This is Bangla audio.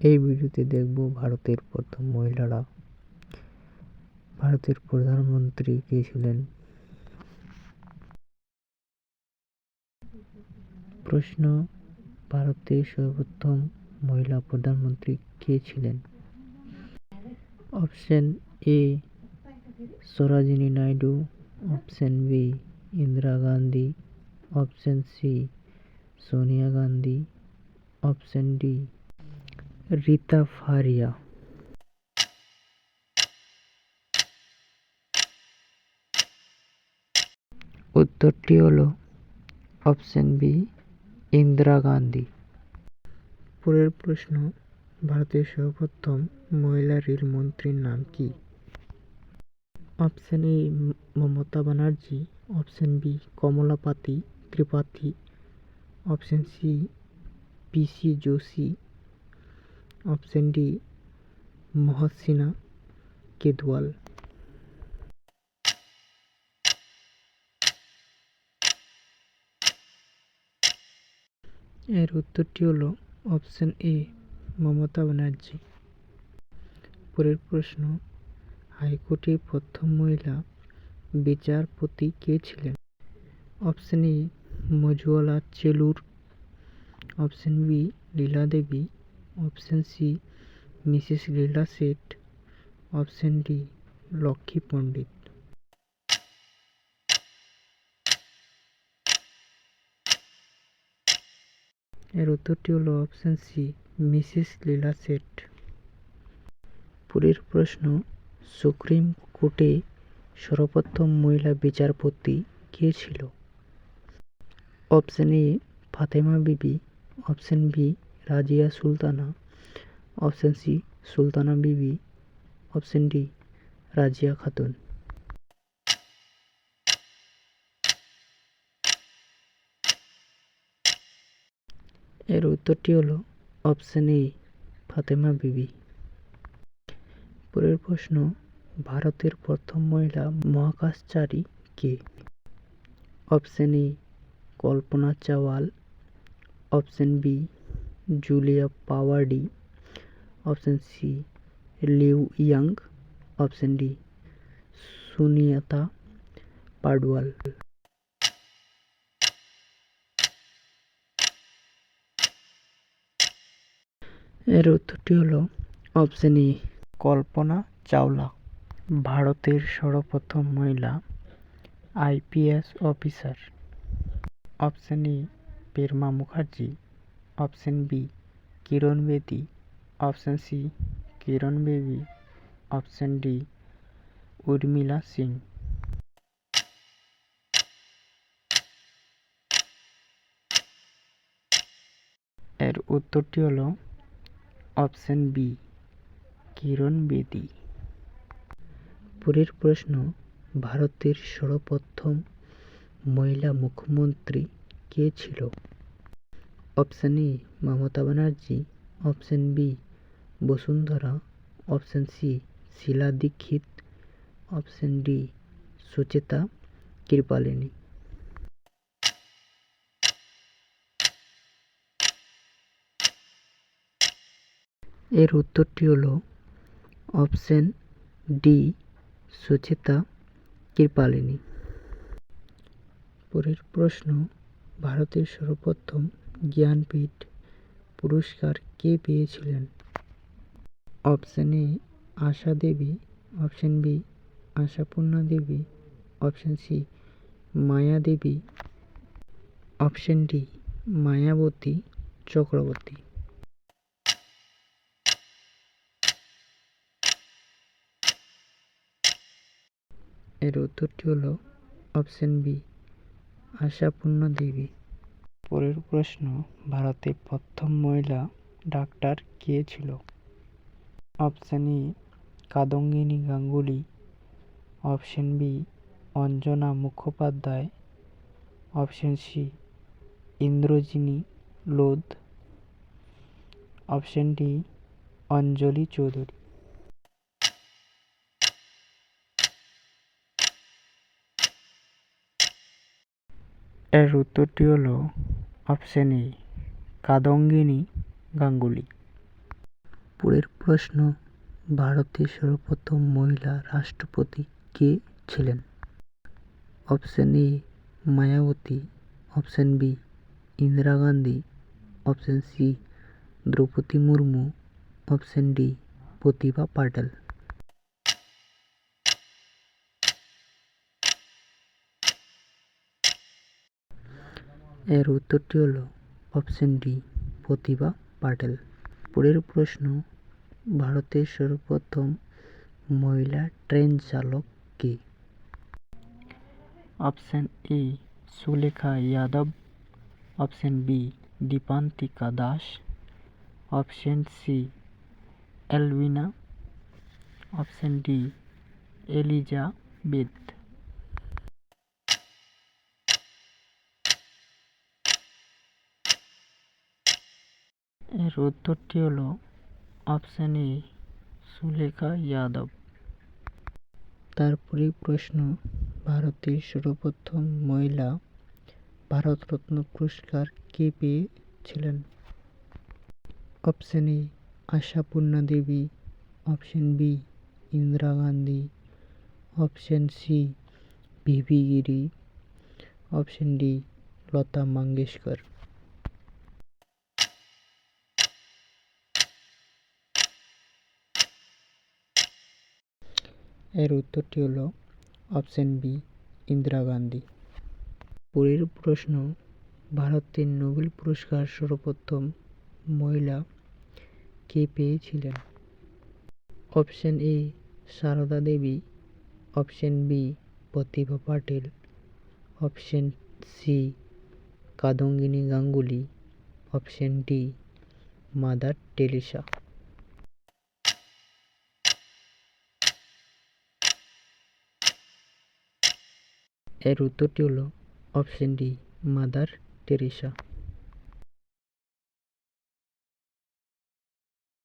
এই ভিডিওতে দেখব ভারতের প্রথম মহিলারা ভারতের প্রধানমন্ত্রী কে ছিলেন। প্রশ্ন: ভারতের সর্বপ্রথম মহিলা প্রধানমন্ত্রী কে ছিলেন? Option A Sarojini Naidu, option B Indira Gandhi, option C Sonia Gandhi, option D Rita Faria. উত্তরটি হলো অপশন বি ইন্দিরা গান্ধী। পরের প্রশ্ন: ভারতের সর্বপ্রথম মহিলা রেল মন্ত্রীর নাম কি? Option A Mamata Banerjee, option B Kamalapati Tripathi, option C PC Joshi, option D Mohsina Kidwai. এর উত্তরটি হলো অপশন এ মমতা ব্যানার্জি। পরের প্রশ্ন: হাইকোর্টের প্রথম মহিলা বিচারপতি কে ছিলেন? Option A Manjula Chellur, option B Leela Devi, option C Mrs Leela Seth, option D Lakshmi Pandit. এর উত্তরটি হলো option C Mrs Leela Seth. পরের প্রশ্ন: সুপ্রিম কোর্টে সর্বপ্রথম মহিলা বিচারপতি কে ছিল? Option A Fatema Bibi, option B Razia Sultana, option C Sultana Bibi, option D Razia Khatun. এর উত্তরটি হলো অপশন এ ফাতেমা বিবি। পরের প্রশ্ন: ভারতের প্রথম মহিলা মহাকাশচারী কে? Option A Kalpana Chawla, option B Julia পাওয়ার্ডি, option C Liu Yang, option D Sunita Padwal. এর উত্তরটি হলো অপশন এ কল্পনা চাওলা। ভারতের সর্বপ্রথম মহিলা IPS officer. Option A Prema Mukherjee, option B Kiran Bedi, option C Kiran Bedi, option D Urmila Singh. এর উত্তরটি হলো অপশন বি কিরণ বেদি। পরের প্রশ্ন: ভারতের সর্বপ্রথম মহিলা মুখ্যমন্ত্রী কে ছিল? Option A Mamata Banerjee, option B Vasundhara, option C Sheila Dikshit, option D Sucheta Kripalani. এর উত্তরটি হলো অপশন ডি সুচেতা কৃপালিনী। পরের প্রশ্ন: ভারতের সর্বপ্রথম জ্ঞানপীঠ পুরস্কার কে পেয়েছিলেন? Option A Asha Devi, option B Ashapurna Devi, option C Maya Devi, option D Mayawati Chakraborty. এর উত্তরটি হলো অপশন বি আশাপূর্ণা দেবী। পরের প্রশ্ন: ভারতের প্রথম মহিলা ডাক্তার কে ছিল? Option A Kadambini Ganguly, option B Anjana Mukhopadhyay, option C Indrajini Lodh, option D Anjali Chowdhury. এর উত্তরটি হলো অপশন এ কাদম্বিনী গাঙ্গুলি। পরের প্রশ্ন, ভারতের সর্বপ্রথম মহিলা রাষ্ট্রপতি কে ছিলেন? Option A Mayawati, option B Indira Gandhi, option C Droupadi Murmu, option D Pratibha Patil. এর উত্তরটি হলো অপশন ডি প্রতিভা পাটিল। পরের প্রশ্ন, ভারতের সর্বপ্রথম মহিলা ট্রেন চালক কে? Option A Sulekha Yadav, option B Dipantika Das, option C Elvina, option D Elizabeth. এর উত্তরটি হলো অপশন এ সুলেখা যাদব। তারপরে প্রশ্ন, ভারতের সর্বপ্রথম মহিলা ভারতরত্ন পুরস্কার কে পেয়েছিলেন? Option A Ashapurna Devi, option B Indira Gandhi, option C VV Giri, option D Lata Mangeshkar. এর উত্তরটি হলো অপশন বি ইন্দিরা গান্ধী। পরের প্রশ্ন, ভারতের নোবেল পুরস্কার সর্বপ্রথম মহিলা কে পেয়েছিলেন? Option A Sarada Devi, option B Pratibha Patil, option C Kadambini Ganguly, option D Mother Teresa. এর উত্তরটি হলো অপশন ডি মাদার টেরেসা।